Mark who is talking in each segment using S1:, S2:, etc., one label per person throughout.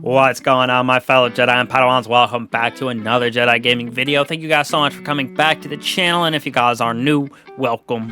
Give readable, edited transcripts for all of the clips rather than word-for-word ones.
S1: What's going on, my fellow Jedi and Padawans? Welcome back to another Jedi gaming video. Thank you guys so much for coming back to the channel, and if you guys are new, welcome.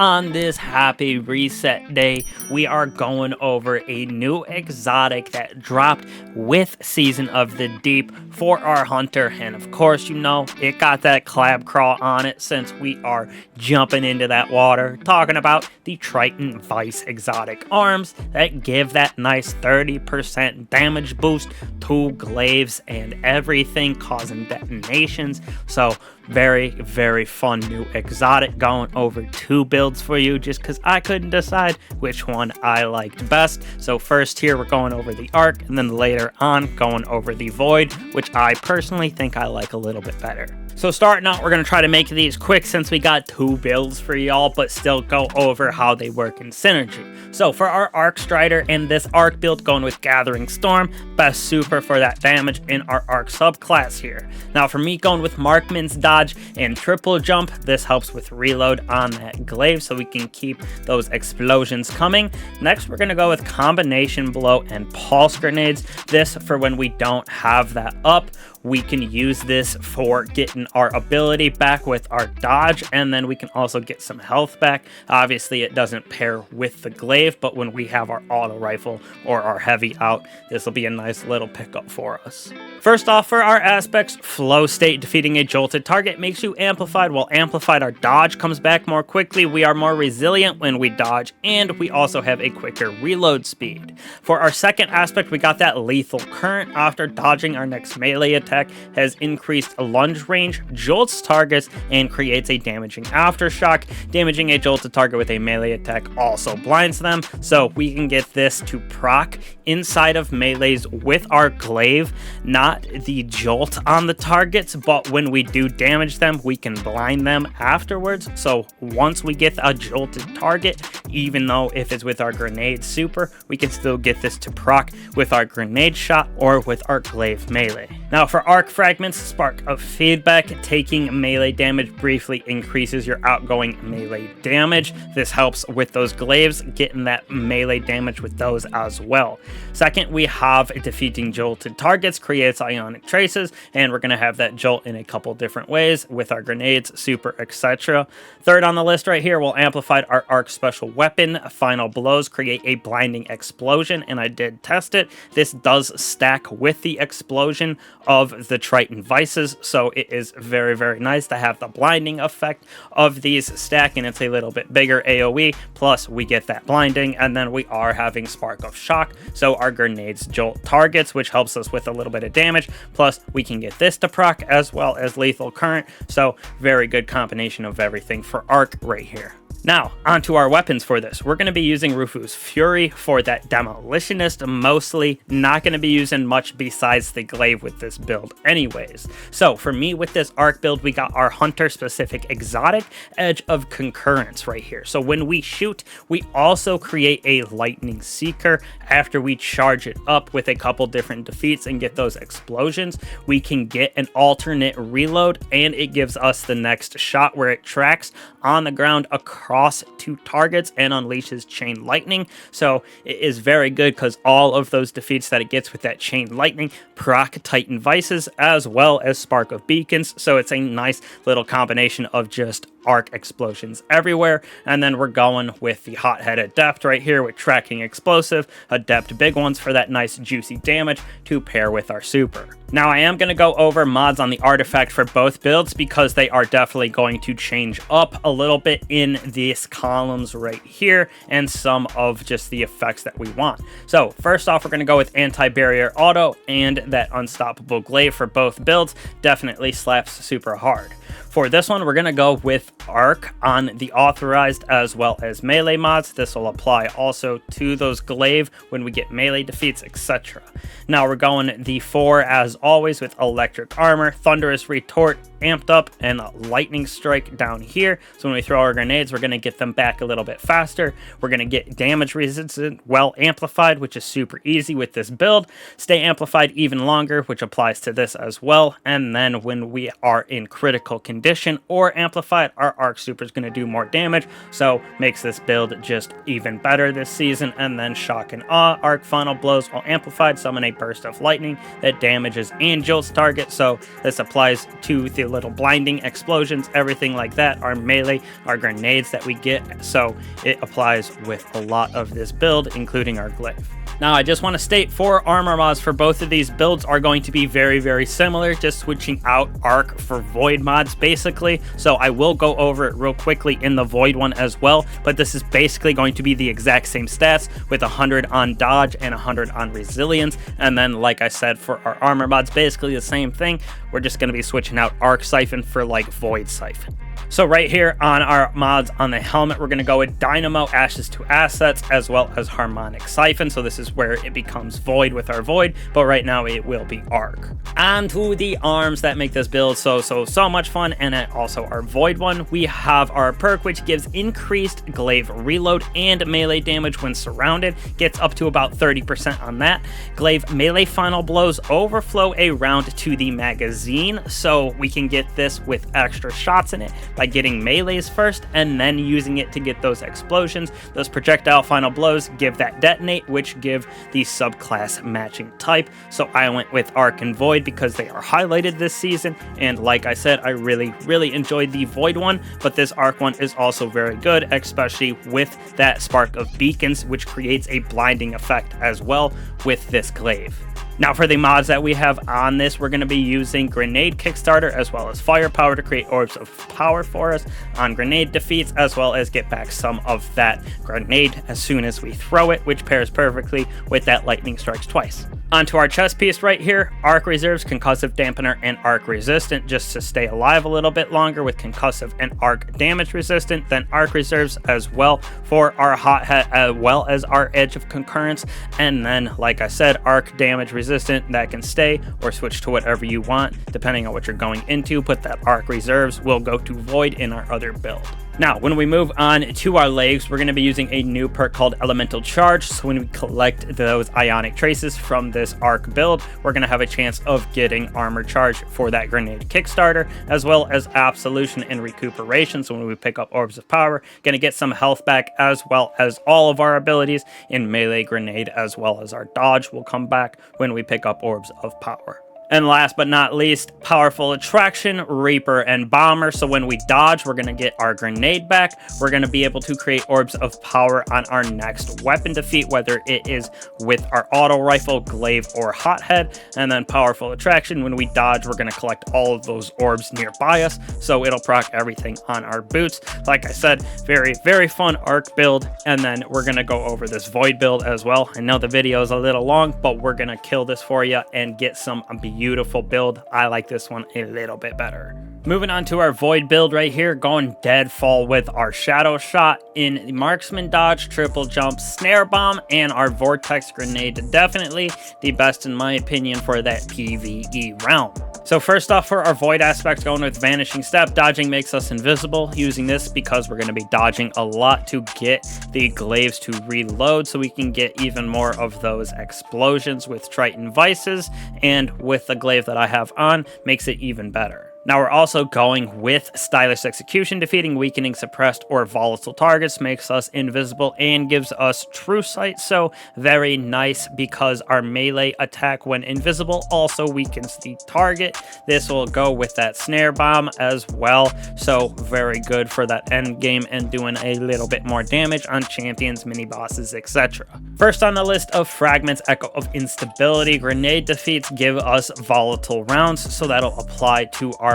S1: On this happy reset day, we are going over a new exotic that dropped with Season of the Deep for our hunter, and of course, you know, it got that clab crawl on it since we are jumping into that water, talking about the Triton Vice exotic arms that give that nice 30% damage boost to Glaives and everything, causing detonations. So very fun new exotic. Going over two builds for you just because I couldn't decide which one I liked best. So first here we're going over the Arc, and then later on going over the Void, which I personally think I like a little bit better. So starting out, we're going to try to make these quick since we got two builds for y'all, but still go over how they work in synergy. So for our Arc Strider and this Arc build, going with Gathering Storm, best super for that damage in our Arc subclass here. Now for me, going with Markman's Dodge and Triple Jump, this helps with reload on that Glaive so we can keep those explosions coming. Next, we're going to go with Combination Blow and Pulse Grenades. This for when we don't have that up. We can use this for getting our ability back with our dodge, and then we can also get some health back. Obviously, it doesn't pair with the Glaive, but when we have our auto rifle or our heavy out, this will be a nice little pickup for us. First off, for our aspects, Flow State, defeating a jolted target makes you amplified. While amplified, our dodge comes back more quickly. We are more resilient when we dodge, and we also have a quicker reload speed. For our second aspect, we got that Lethal Current. After dodging, our next melee attack has increased lunge range, jolts targets, and creates a damaging aftershock. Damaging a jolted target with a melee attack also blinds them, so we can get this to proc inside of melees with our Glaive, not the jolt on the targets, but when we do damage them, we can blind them afterwards. So once we get a jolted target, even though if it's with our grenade super, we can still get this to proc with our grenade shot or with our Glaive melee. Now for Arc Fragments, Spark of Feedback, taking melee damage briefly increases your outgoing melee damage. This helps with those Glaives, getting that melee damage with those as well. Second, we have defeating jolted targets, creates ionic traces, and we're going to have that jolt in a couple different ways with our grenades, super, etc. Third on the list right here, we'll amplify our Arc special weapon. Final blows create a blinding explosion, and I did test it. This does stack with the explosion of the Triton Vices, so it is very nice to have the blinding effect of these stack, and it's a little bit bigger AoE, plus we get that blinding, and then we are having Spark of Shock, so our grenades jolt targets, which helps us with a little bit of damage, plus we can get this to proc as well as Lethal Current, so very good combination of everything for Arc right here. Now, onto our weapons for this. We're going to be using Rufu's Fury for that Demolitionist, mostly. Not going to be using much besides the Glaive with this build anyways. So, for me, with this Arc build, we got our Hunter-specific exotic Edge of Concurrence right here. So, when we shoot, we also create a Lightning Seeker. After we charge it up with a couple different defeats and get those explosions, we can get an alternate reload, and it gives us the next shot where it tracks on the ground across two targets and unleashes chain lightning. So it is very good because all of those defeats that it gets with that chain lightning proc Titan Vices as well as Spark of Beacons. So it's a nice little combination of just Arc explosions everywhere. And then we're going with the Hothead Adept right here with Tracking Explosive, Adept big ones for that nice juicy damage to pair with our super. Now I am going to go over mods on the artifact for both builds because they are definitely going to change up a little bit in these columns right here and some of just the effects that we want. So first off, we're going to go with Anti-Barrier Auto and that Unstoppable Glaive for both builds. Definitely slaps super hard. For this one, we're going to go with Arc on the authorized as well as melee mods. This will apply also to those Glaive when we get melee defeats, etc. Now we're going the 4 as always with Electric Armor, Thunderous Retort, amped up, and lightning strike down here. So when we throw our grenades, we're going to get them back a little bit faster. We're going to get damage resistant, well amplified, which is super easy with this build. Stay amplified even longer, which applies to this as well. And then when we are in critical condition or amplified, our arc super is going to do more damage. So makes this build just even better this season. And then shock and awe, arc final blows while amplified, summon a burst of lightning that damages and jolts target. So this applies to the little blinding explosions, everything like that, our melee, our grenades that we get. So it applies with a lot of this build, including our glaive. Now, I just want to state 4 armor mods for both of these builds are going to be very, very similar, just switching out arc for void mods, basically. So I will go over it real quickly in the void one as well, but this is basically going to be the exact same stats with 100 on dodge and 100 on resilience. And then, like I said, for our armor mods, basically the same thing. We're just going to be switching out arc siphon for like void siphon. So right here on our mods on the helmet, we're going to go with Dynamo, Ashes to Assets, as well as Harmonic Siphon. So this is where it becomes Void with our Void, but right now it will be Arc. On to the arms that make this build so much fun, and also our Void one. We have our perk, which gives increased glaive reload and melee damage when surrounded. Gets up to about 30% on that. Glaive melee final blows overflow a round to the magazine, so we can get this with extra shots in it by getting melees first and then using it to get those explosions. Those projectile final blows give that detonate, which give the subclass matching type. So I went with Arc and Void because they are highlighted this season, and like I said, I really enjoyed the Void one, but this Arc one is also very good, especially with that Spark of Beacons, which creates a blinding effect as well with this glaive. Now for the mods that we have on this, we're going to be using Grenade Kickstarter as well as Firepower to create Orbs of Power for us on grenade defeats, as well as get back some of that grenade as soon as we throw it, which pairs perfectly with that Lightning Strikes Twice. Onto our chest piece right here, Arc Reserves, Concussive Dampener, and Arc Resistant, just to stay alive a little bit longer with Concussive and Arc Damage Resistant, then Arc Reserves as well for our Hot Hat as well as our Edge of Concurrence, and then, like I said, Arc Damage Resistant, that can stay or switch to whatever you want, depending on what you're going into, but that Arc Reserves will go to Void in our other build. Now, when we move on to our legs, we're going to be using a new perk called Elemental Charge. So when we collect those Ionic Traces from this Arc build, we're going to have a chance of getting Armor Charge for that Grenade Kickstarter, as well as Absolution and Recuperation. So when we pick up Orbs of Power, going to get some health back, as well as all of our abilities in Melee, Grenade, as well as our Dodge will come back when we pick up Orbs of Power. And last but not least, Powerful Attraction, Reaper, and Bomber. So when we dodge, we're going to get our grenade back. We're going to be able to create Orbs of Power on our next weapon defeat, whether it is with our auto rifle, glaive, or hothead. And then Powerful Attraction, when we dodge, we're going to collect all of those orbs nearby us. So it'll proc everything on our boots. Like I said, very fun arc build. And then we're going to go over this void build as well. I know the video is a little long, but we're going to kill this for you and get some beautiful build. I like this one a little bit better. Moving on to our void build right here, going deadfall with our shadow shot in the marksman dodge, triple jump, snare bomb, and our vortex grenade. Definitely the best in my opinion for that PvE round. So first off, for our void aspect, going with Vanishing Step. Dodging makes us invisible. Using this because we're going to be dodging a lot to get the glaives to reload, so we can get even more of those explosions with Triton Vices, and with the glaive that I have on, makes it even better. Now we're also going with Stylish Execution. Defeating weakening, suppressed, or volatile targets makes us invisible and gives us true sight, so very nice because our melee attack when invisible also weakens the target. This will go with that snare bomb as well, so very good for that end game and doing a little bit more damage on champions, mini bosses, etc. First on the list of Fragments, Echo of Instability. Grenade defeats give us volatile rounds, so that'll apply to our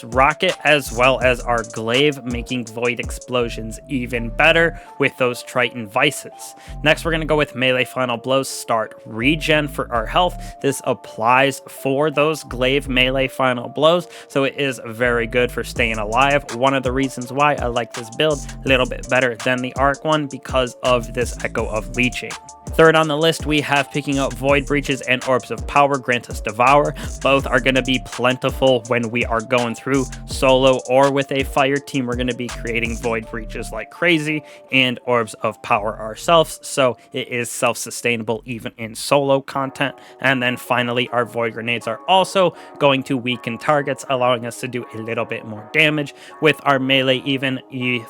S1: rocket as well as our glaive, making void explosions even better with those Triton Vices. Next, we're going to go with Melee Final Blows, start regen for our health. This applies for those glaive melee final blows, so it is very good for staying alive. One of the reasons why I like this build a little bit better than the arc one, because of this Echo of Leeching. Third on the list, we have picking up Void Breaches and Orbs of Power grant us Devour. Both are going to be plentiful when we are going through solo or with a fire team. We're going to be creating Void Breaches like crazy and Orbs of Power ourselves, so it is self-sustainable even in solo content. And then finally, our Void Grenades are also going to weaken targets, allowing us to do a little bit more damage with our melee even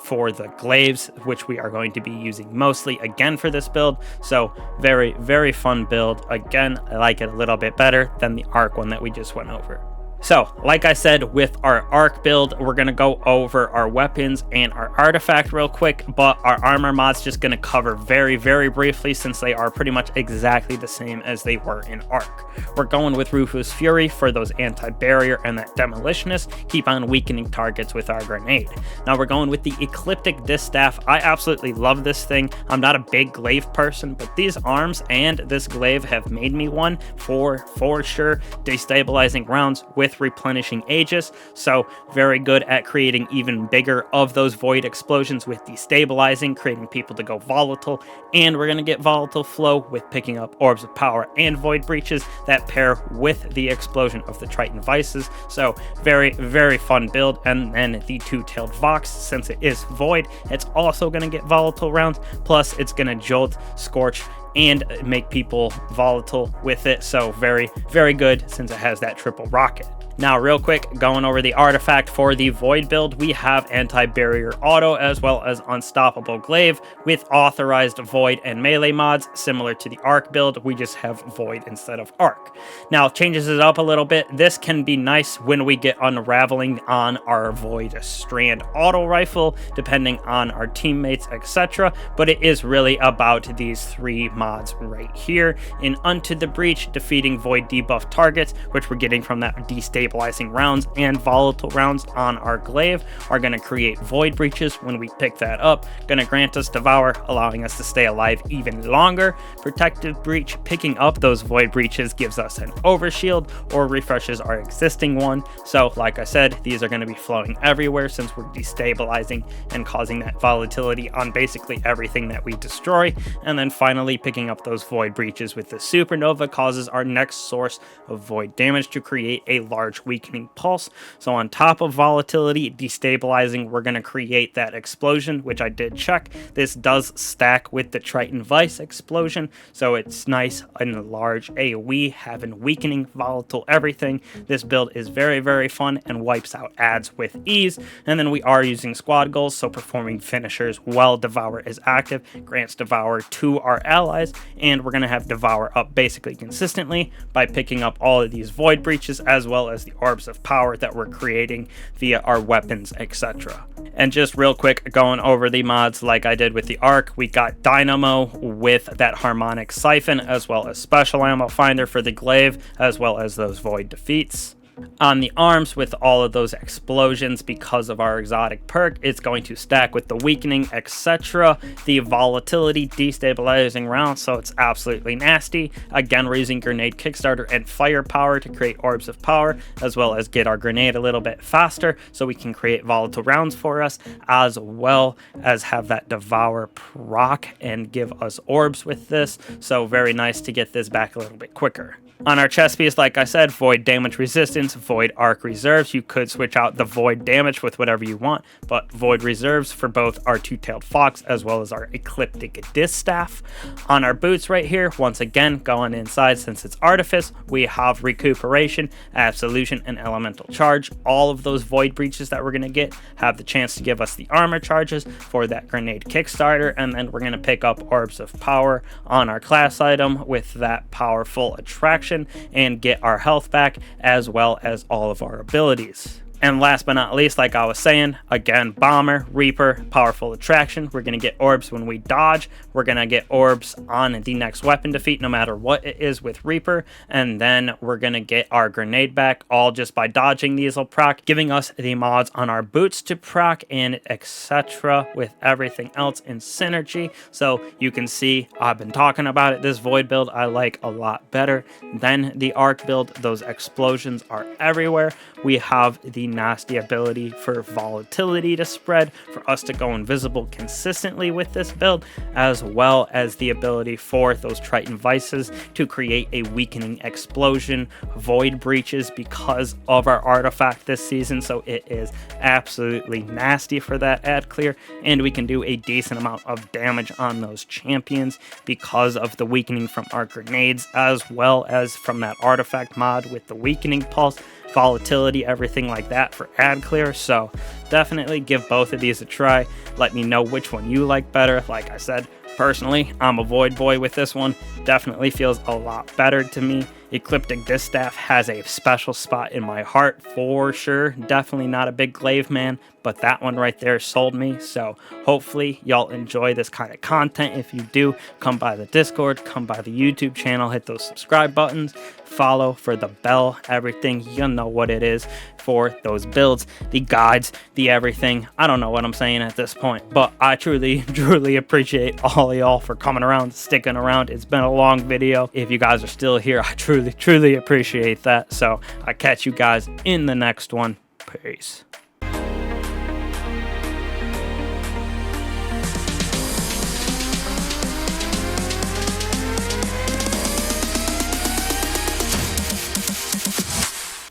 S1: for the Glaives, which we are going to be using mostly again for this build. So very, very fun build. Again, I like it a little bit better than the Arc one that we just went over. So, like I said, with our Arc build, we're going to go over our weapons and our artifact real quick, but our armor mod's just going to cover very, very briefly since they are pretty much exactly the same as they were in Arc. We're going with Rufus Fury for those anti-barrier and that demolitionist, keep on weakening targets with our grenade. Now we're going with the Ecliptic Distaff. I absolutely love this thing. I'm not a big glaive person, but these arms and this glaive have made me one for sure, destabilizing rounds with replenishing Aegis, so very good at creating even bigger of those void explosions with destabilizing, creating people to go volatile. And we're going to get volatile flow with picking up Orbs of Power and Void Breaches that pair with the explosion of the Triton Vices, so very, very fun build. And then the Two-Tailed Vox, since it is void, it's also going to get volatile rounds, plus it's going to jolt, scorch, and make people volatile with it, so very, very good since it has that triple rocket. Now, real quick, going over the artifact for the Void build, we have Anti-Barrier Auto as well as Unstoppable Glaive with authorized Void and Melee mods, similar to the Arc build. We just have Void instead of Arc. Now, changes it up a little bit. This can be nice when we get Unraveling on our Void Strand Auto Rifle, depending on our teammates, etc. But it is really about these three mods right here. In Unto the Breach, defeating Void debuff targets, which we're getting from that destabilizing rounds and volatile rounds on our glaive, are going to create Void Breaches when we pick that up, going to grant us Devour, allowing us to stay alive even longer. Protective Breach, picking up those Void Breaches gives us an Overshield or refreshes our existing one. So like I said, these are going to be flowing everywhere since we're destabilizing and causing that volatility on basically everything that we destroy. And then finally, picking up those Void Breaches with the Supernova causes our next source of void damage to create a large weakening pulse. So on top of volatility, destabilizing, we're going to create that explosion, which I did check. This does stack with the Triton Vice explosion, so it's nice in a large AoE, having weakening, volatile, everything. This build is very, very fun and wipes out ads with ease. And then we are using squad goals, so performing finishers while Devour is active grants Devour to our allies, and we're going to have Devour up basically consistently by picking up all of these Void Breaches as well as the Orbs of Power that we're creating via our weapons, etc. And just real quick, going over the mods like I did with the Arc, we got Dynamo with that Harmonic Siphon, as well as Special Ammo Finder for the Glaive, as well as those Void Defeats. On the arms, with all of those explosions because of our exotic perk, it's going to stack with the weakening, etc. The volatility, destabilizing rounds, so it's absolutely nasty. Again, we're using grenade kickstarter and firepower to create Orbs of Power, as well as get our grenade a little bit faster so we can create volatile rounds for us, as well as have that Devour proc and give us orbs with this. So very nice to get this back a little bit quicker. On our chest piece, like I said, Void Damage Resistance, Void Arc Reserves. You could switch out the Void Damage with whatever you want, but Void Reserves for both our Two-Tailed Fox as well as our Ecliptic Distaff. On our boots right here, once again, going inside since it's Artifice, we have Recuperation, Absolution, and Elemental Charge. All of those Void Breaches that we're going to get have the chance to give us the armor charges for that Grenade Kickstarter, and then we're going to pick up Orbs of Power on our class item with that Powerful Attraction and get our health back, as well as all of our abilities. And last but not least, like I was saying, again, Bomber, Reaper, Powerful Attraction. We're going to get orbs when we dodge. We're going to get orbs on the next weapon defeat, no matter what it is with Reaper. And then we're going to get our grenade back, all just by dodging these will proc, giving us the mods on our boots to proc, and etc. with everything else in synergy. So you can see I've been talking about it. This Void build I like a lot better than the Arc build. Those explosions are everywhere. We have the nasty ability for volatility to spread, for us to go invisible consistently with this build, as well as the ability for those Triton Vices to create a weakening explosion, void breaches because of our artifact this season. So it is absolutely nasty for that ad clear, and we can do a decent amount of damage on those champions because of the weakening from our grenades, as well as from that artifact mod with the weakening pulse, volatility, everything like that for ad clear. So definitely give both of these a try. Let me know which one you like better. Like I said, personally, I'm a void boy with this one. Definitely feels a lot better to me. Ecliptic Distaff has a special spot in my heart for sure. Definitely not a big glaive man, but that one right there sold me. So hopefully y'all enjoy this kind of content. If you do, come by the Discord, come by the YouTube channel, hit those subscribe buttons, follow for the bell, everything. You know what it is for those builds, the guides, the everything. I don't know what I'm saying at this point, but I truly appreciate all of y'all for coming around, sticking around. It's been a long video. If you guys are still here, I truly appreciate that. So I catch you guys in the next one. Peace.